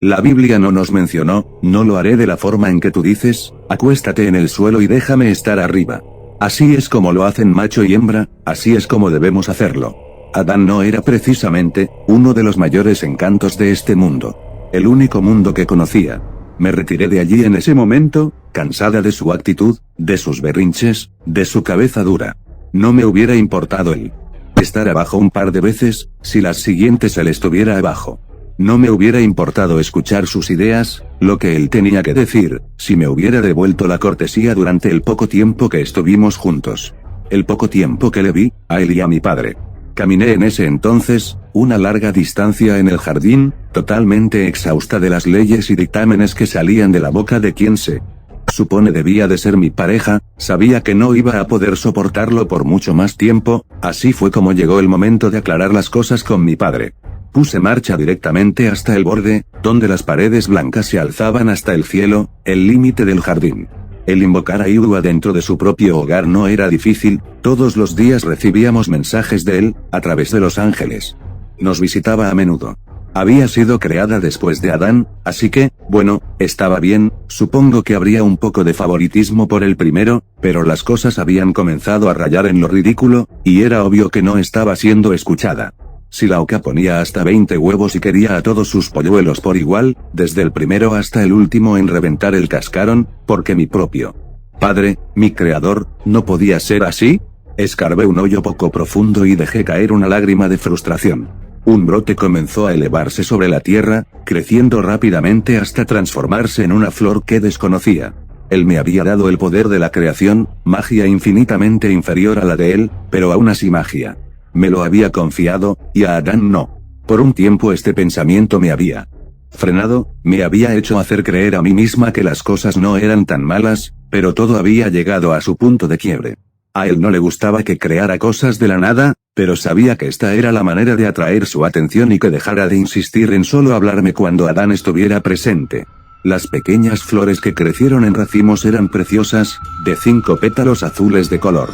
La Biblia no nos mencionó, no lo haré de la forma en que tú dices, acuéstate en el suelo y déjame estar arriba. Así es como lo hacen macho y hembra, así es como debemos hacerlo. Adán no era precisamente uno de los mayores encantos de este mundo. El único mundo que conocía. Me retiré de allí en ese momento, cansada de su actitud, de sus berrinches, de su cabeza dura. No me hubiera importado el estar abajo un par de veces, si las siguientes él estuviera abajo. No me hubiera importado escuchar sus ideas, lo que él tenía que decir, si me hubiera devuelto la cortesía durante el poco tiempo que estuvimos juntos. El poco tiempo que le vi, a él y a mi padre. Caminé en ese entonces, una larga distancia en el jardín, totalmente exhausta de las leyes y dictámenes que salían de la boca de quien se supone debía de ser mi pareja, sabía que no iba a poder soportarlo por mucho más tiempo, así fue como llegó el momento de aclarar las cosas con mi padre. Puse marcha directamente hasta el borde, donde las paredes blancas se alzaban hasta el cielo, el límite del jardín. El invocar a Iwa dentro de su propio hogar no era difícil, todos los días recibíamos mensajes de él, a través de los ángeles. Nos visitaba a menudo. Había sido creada después de Adán, así que, bueno, estaba bien, supongo que habría un poco de favoritismo por el primero, pero las cosas habían comenzado a rayar en lo ridículo, y era obvio que no estaba siendo escuchada. Si la oca ponía hasta 20 huevos y quería a todos sus polluelos por igual, desde el primero hasta el último en reventar el cascarón, porque mi propio padre, mi creador, no podía ser así. Escarbé un hoyo poco profundo y dejé caer una lágrima de frustración. Un brote comenzó a elevarse sobre la tierra, creciendo rápidamente hasta transformarse en una flor que desconocía. Él me había dado el poder de la creación, magia infinitamente inferior a la de él, pero aún así magia. Me lo había confiado, y a Adán no. Por un tiempo este pensamiento me había frenado, me había hecho hacer creer a mí misma que las cosas no eran tan malas, pero todo había llegado a su punto de quiebre. A él no le gustaba que creara cosas de la nada, pero sabía que esta era la manera de atraer su atención y que dejara de insistir en solo hablarme cuando Adán estuviera presente. Las pequeñas flores que crecieron en racimos eran preciosas, de 5 pétalos azules de color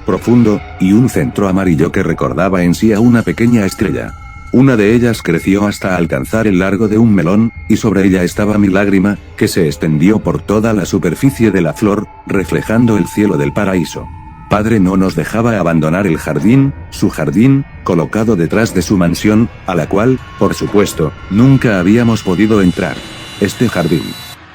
profundo, y un centro amarillo que recordaba en sí a una pequeña estrella. Una de ellas creció hasta alcanzar el largo de un melón, y sobre ella estaba mi lágrima, que se extendió por toda la superficie de la flor, reflejando el cielo del paraíso. Padre no nos dejaba abandonar el jardín, su jardín, colocado detrás de su mansión, a la cual, por supuesto, nunca habíamos podido entrar. Este jardín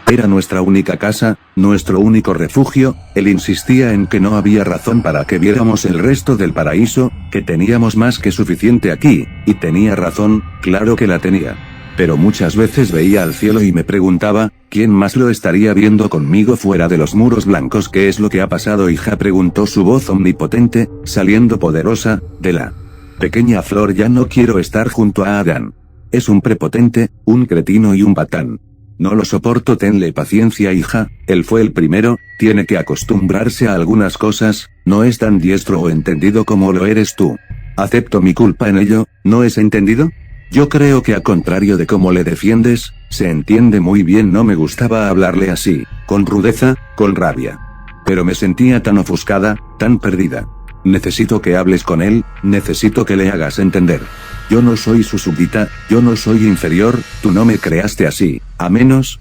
era nuestra única casa, nuestro único refugio. Él insistía en que no había razón para que viéramos el resto del paraíso, que teníamos más que suficiente aquí, y tenía razón, claro que la tenía. Pero muchas veces veía al cielo y me preguntaba, ¿quién más lo estaría viendo conmigo fuera de los muros blancos? ¿Qué es lo que ha pasado, hija?, preguntó su voz omnipotente, saliendo poderosa de la pequeña flor. Ya no quiero estar junto a Adán. Es un prepotente, un cretino y un patán. No lo soporto, tenle paciencia, hija, él fue el primero, tiene que acostumbrarse a algunas cosas, no es tan diestro o entendido como lo eres tú. Acepto mi culpa en ello, ¿no es entendido? Yo creo que a contrario de cómo le defiendes, se entiende muy bien. No me gustaba hablarle así, con rudeza, con rabia. Pero me sentía tan ofuscada, tan perdida. Necesito que hables con él, necesito que le hagas entender. Yo no soy su súbdita, yo no soy inferior, tú no me creaste así, a menos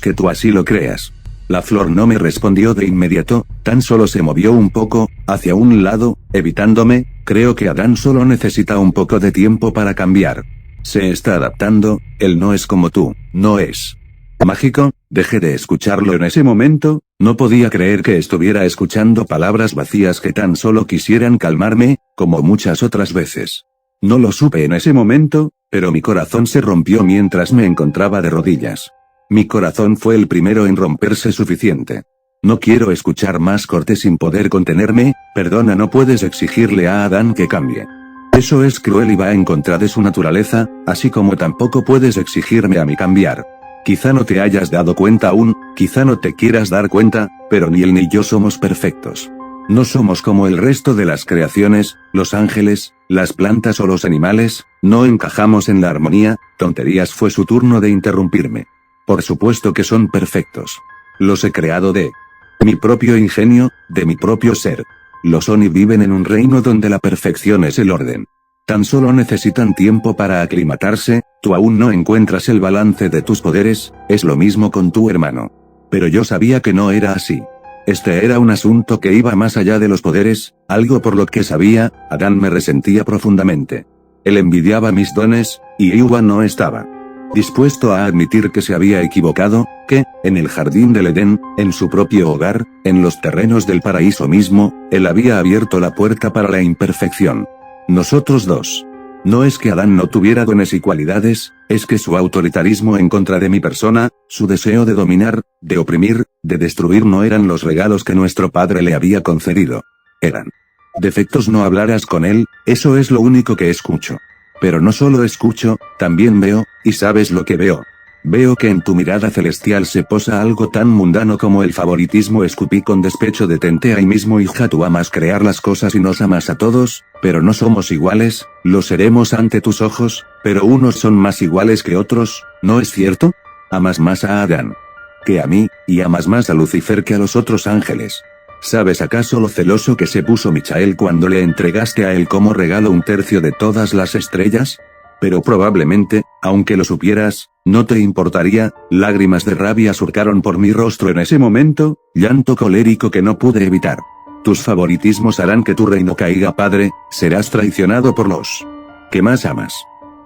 que tú así lo creas. La flor no me respondió de inmediato, tan solo se movió un poco, hacia un lado, evitándome. Creo que Adán solo necesita un poco de tiempo para cambiar. Se está adaptando, él no es como tú, no es mágico. Dejé de escucharlo en ese momento, no podía creer que estuviera escuchando palabras vacías que tan solo quisieran calmarme, como muchas otras veces. No lo supe en ese momento, pero mi corazón se rompió mientras me encontraba de rodillas. Mi corazón fue el primero en romperse. Suficiente. No quiero escuchar más, corté sin poder contenerme. Perdona, no puedes exigirle a Adán que cambie. Eso es cruel y va en contra de su naturaleza, así como tampoco puedes exigirme a mí cambiar. Quizá no te hayas dado cuenta aún, quizá no te quieras dar cuenta, pero ni él ni yo somos perfectos. No somos como el resto de las creaciones, los ángeles, las plantas o los animales, no encajamos en la armonía. Tonterías, fue su turno de interrumpirme. Por supuesto que son perfectos. Los he creado de mi propio ingenio, de mi propio ser. Lo son y viven en un reino donde la perfección es el orden. Tan solo necesitan tiempo para aclimatarse, Tú aún no encuentras el balance de tus poderes, es lo mismo con tu hermano. Pero yo sabía que no era así. Este era un asunto que iba más allá de los poderes, algo por lo que sabía, Adán me resentía profundamente. Él envidiaba mis dones, y Eva no estaba dispuesto a admitir que se había equivocado, que, en el jardín del Edén, en su propio hogar, en los terrenos del paraíso mismo, él había abierto la puerta para la imperfección. Nosotros dos. No es que Adán no tuviera dones y cualidades, es que su autoritarismo en contra de mi persona, su deseo de dominar, de oprimir, de destruir no eran los regalos que nuestro padre le había concedido. Eran defectos. No hablaras con él, eso es lo único que escucho. Pero no solo escucho, también veo, y ¿sabes lo que veo? Veo que en tu mirada celestial se posa algo tan mundano como el favoritismo. Escupí con despecho. Detente ahí mismo, hija. Tú amas crear las cosas y nos amas a todos, pero no somos iguales, lo seremos ante tus ojos, pero unos son más iguales que otros, ¿no es cierto? Amas más a Adán que a mí, y amas más a Lucifer que a los otros ángeles. ¿Sabes acaso lo celoso que se puso Michael cuando le entregaste a él como regalo un tercio de todas las estrellas? Pero probablemente, aunque lo supieras, no te importaría. Lágrimas de rabia surcaron por mi rostro en ese momento, llanto colérico que no pude evitar. Tus favoritismos harán que tu reino caiga, padre, serás traicionado por los que más amas.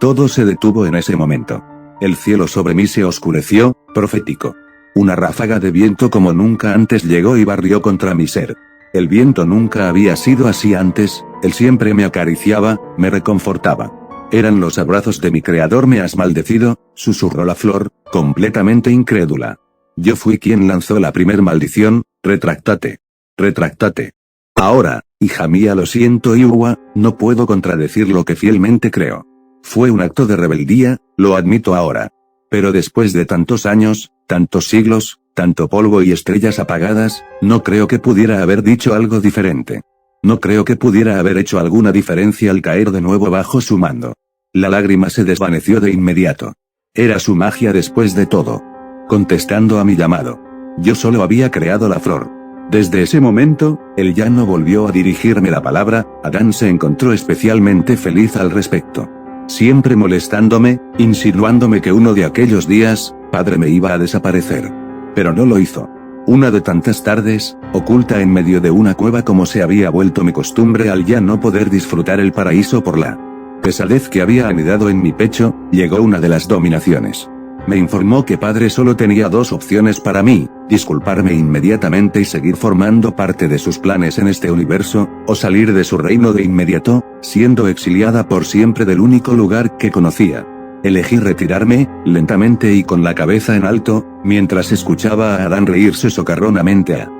Todo se detuvo en ese momento. El cielo sobre mí se oscureció, profético. Una ráfaga de viento como nunca antes llegó y barrió contra mi ser. El viento nunca había sido así antes, él siempre me acariciaba, me reconfortaba. Eran los abrazos de mi creador. Me has maldecido, susurró la flor, completamente incrédula. Yo fui quien lanzó la primer maldición, retráctate. Retráctate. Ahora, hija mía, lo siento, Iowa, no puedo contradecir lo que fielmente creo. Fue un acto de rebeldía, lo admito ahora. Pero después de tantos años, tantos siglos, tanto polvo y estrellas apagadas, no creo que pudiera haber dicho algo diferente. No creo que pudiera haber hecho alguna diferencia al caer de nuevo bajo su mando. La lágrima se desvaneció de inmediato. Era su magia después de todo. Contestando a mi llamado. Yo solo había creado la flor. Desde ese momento, él ya no volvió a dirigirme la palabra. Adán se encontró especialmente feliz al respecto. Siempre molestándome, insinuándome que uno de aquellos días, padre, me iba a desaparecer. Pero no lo hizo. Una de tantas tardes, oculta en medio de una cueva como se había vuelto mi costumbre al ya no poder disfrutar el paraíso por la pesadez que había anidado en mi pecho, llegó una de las dominaciones. Me informó que padre solo tenía dos opciones para mí, disculparme inmediatamente y seguir formando parte de sus planes en este universo, o salir de su reino de inmediato, siendo exiliada por siempre del único lugar que conocía. Elegí retirarme, lentamente y con la cabeza en alto, mientras escuchaba a Adán reírse socarronamente a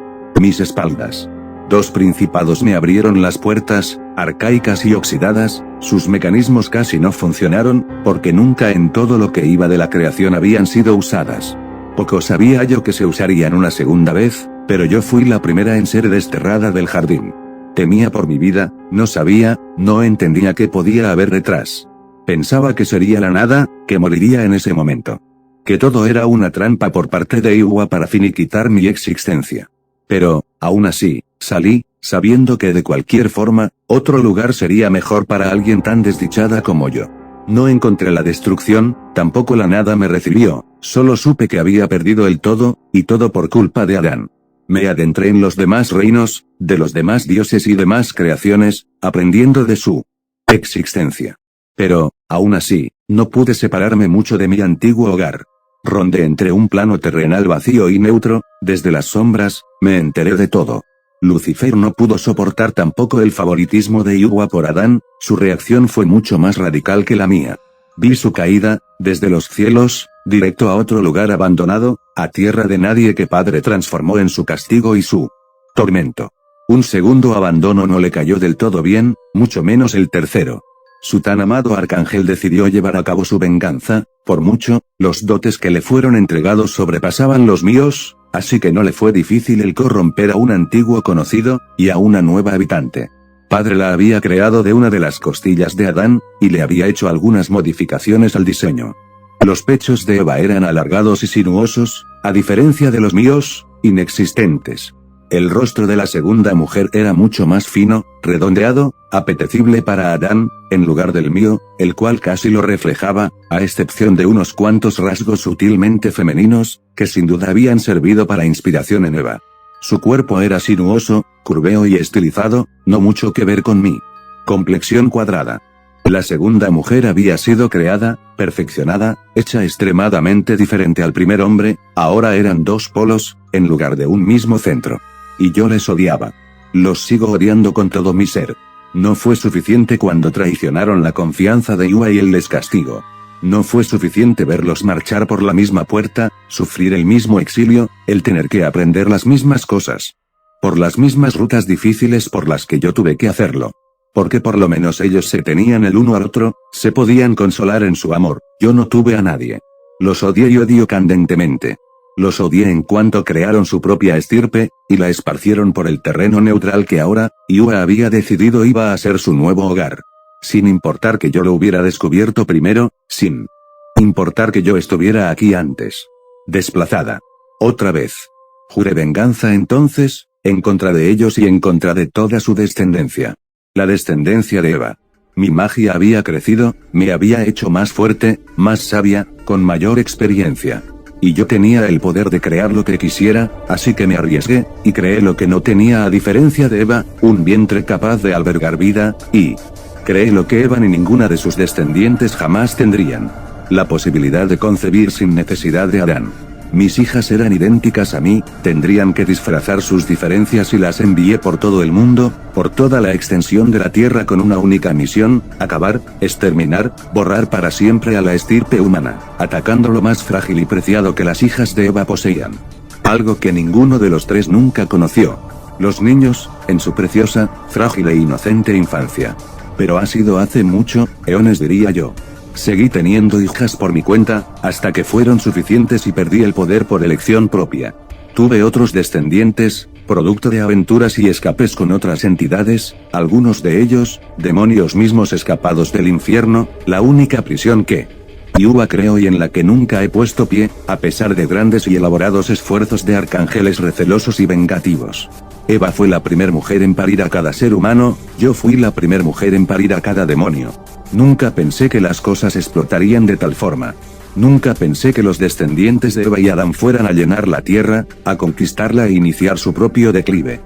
mis espaldas. Dos principados me abrieron las puertas, arcaicas y oxidadas, sus mecanismos casi no funcionaron, porque nunca en todo lo que iba de la creación habían sido usadas. Poco sabía yo que se usarían una segunda vez, pero yo fui la primera en ser desterrada del jardín. Temía por mi vida, no sabía, no entendía qué podía haber detrás. Pensaba que sería la nada, que moriría en ese momento. Que todo era una trampa por parte de Iowa para finiquitar mi existencia. Pero, aún así, salí, sabiendo que de cualquier forma, otro lugar sería mejor para alguien tan desdichada como yo. No encontré la destrucción, tampoco la nada me recibió, solo supe que había perdido el todo, y todo por culpa de Adán. Me adentré en los demás reinos, de los demás dioses y demás creaciones, aprendiendo de su existencia. Pero, aún así, no pude separarme mucho de mi antiguo hogar. Rondé entre un plano terrenal vacío y neutro, desde las sombras, me enteré de todo. Lucifer no pudo soportar tampoco el favoritismo de Iowa por Adán, su reacción fue mucho más radical que la mía. Vi su caída, desde los cielos, directo a otro lugar abandonado, a tierra de nadie que padre transformó en su castigo y su tormento. Un segundo abandono no le cayó del todo bien, mucho menos el tercero. Su tan amado arcángel decidió llevar a cabo su venganza, por mucho, los dotes que le fueron entregados sobrepasaban los míos, así que no le fue difícil el corromper a un antiguo conocido, y a una nueva habitante. Padre la había creado de una de las costillas de Adán, y le había hecho algunas modificaciones al diseño. Los pechos de Eva eran alargados y sinuosos, a diferencia de los míos, inexistentes. El rostro de la segunda mujer era mucho más fino, redondeado, apetecible para Adán, en lugar del mío, el cual casi lo reflejaba, a excepción de unos cuantos rasgos sutilmente femeninos, que sin duda habían servido para inspiración en Eva. Su cuerpo era sinuoso, curveo y estilizado, no mucho que ver con mi complexión cuadrada. La segunda mujer había sido creada, perfeccionada, hecha extremadamente diferente al primer hombre, ahora eran dos polos, en lugar de un mismo centro. Y yo les odiaba. Los sigo odiando con todo mi ser. No fue suficiente cuando traicionaron la confianza de Yua y él les castigó. No fue suficiente verlos marchar por la misma puerta, sufrir el mismo exilio, el tener que aprender las mismas cosas. Por las mismas rutas difíciles por las que yo tuve que hacerlo. Porque por lo menos ellos se tenían el uno al otro, se podían consolar en su amor, yo no tuve a nadie. Los odié y odio candentemente. Los odié en cuanto crearon su propia estirpe, y la esparcieron por el terreno neutral que ahora, Yua había decidido iba a ser su nuevo hogar. Sin importar que yo lo hubiera descubierto primero, sin importar que yo estuviera aquí antes. Desplazada. Otra vez. Juré venganza entonces, en contra de ellos y en contra de toda su descendencia. La descendencia de Eva. Mi magia había crecido, me había hecho más fuerte, más sabia, con mayor experiencia. Y yo tenía el poder de crear lo que quisiera, así que me arriesgué, y creé lo que no tenía a diferencia de Eva, un vientre capaz de albergar vida, y creé lo que Eva ni ninguna de sus descendientes jamás tendrían. La posibilidad de concebir sin necesidad de Adán. Mis hijas eran idénticas a mí, tendrían que disfrazar sus diferencias y las envié por todo el mundo, por toda la extensión de la Tierra con una única misión, acabar, exterminar, borrar para siempre a la estirpe humana, atacando lo más frágil y preciado que las hijas de Eva poseían. Algo que ninguno de los tres nunca conoció. Los niños, en su preciosa, frágil e inocente infancia. Pero ha sido hace mucho, eones diría yo. Seguí teniendo hijas por mi cuenta, hasta que fueron suficientes y perdí el poder por elección propia. Tuve otros descendientes, producto de aventuras y escapes con otras entidades, algunos de ellos, demonios mismos escapados del infierno, la única prisión que Yua creo y en la que nunca he puesto pie, a pesar de grandes y elaborados esfuerzos de arcángeles recelosos y vengativos. Eva fue la primer mujer en parir a cada ser humano, yo fui la primer mujer en parir a cada demonio. Nunca pensé que las cosas explotarían de tal forma. Nunca pensé que los descendientes de Eva y Adán fueran a llenar la tierra, a conquistarla e iniciar su propio declive.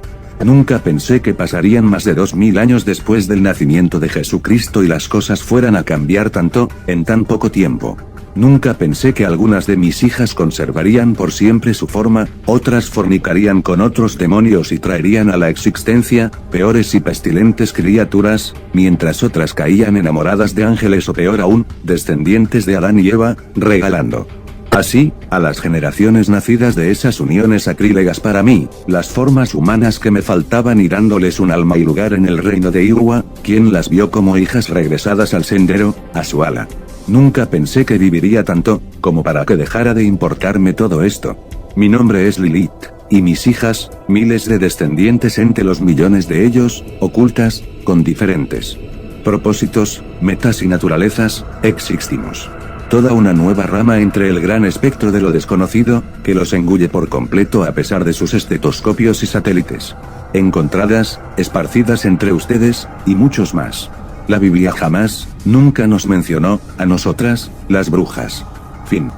Nunca pensé que pasarían más de 2000 años después del nacimiento de Jesucristo y las cosas fueran a cambiar tanto, en tan poco tiempo. Nunca pensé que algunas de mis hijas conservarían por siempre su forma, otras fornicarían con otros demonios y traerían a la existencia, peores y pestilentes criaturas, mientras otras caían enamoradas de ángeles o peor aún, descendientes de Adán y Eva, regalando así, a las generaciones nacidas de esas uniones sacrílegas para mí, las formas humanas que me faltaban y dándoles un alma y lugar en el reino de Yua, quien las vio como hijas regresadas al sendero, a su ala. Nunca pensé que viviría tanto, como para que dejara de importarme todo esto. Mi nombre es Lilith, y mis hijas, miles de descendientes entre los millones de ellos, ocultas, con diferentes propósitos, metas y naturalezas, existimos. Toda una nueva rama entre el gran espectro de lo desconocido, que los engulle por completo a pesar de sus estetoscopios y satélites. Encontradas, esparcidas entre ustedes, y muchos más. La Biblia jamás, nunca nos mencionó, a nosotras, las brujas. Fin.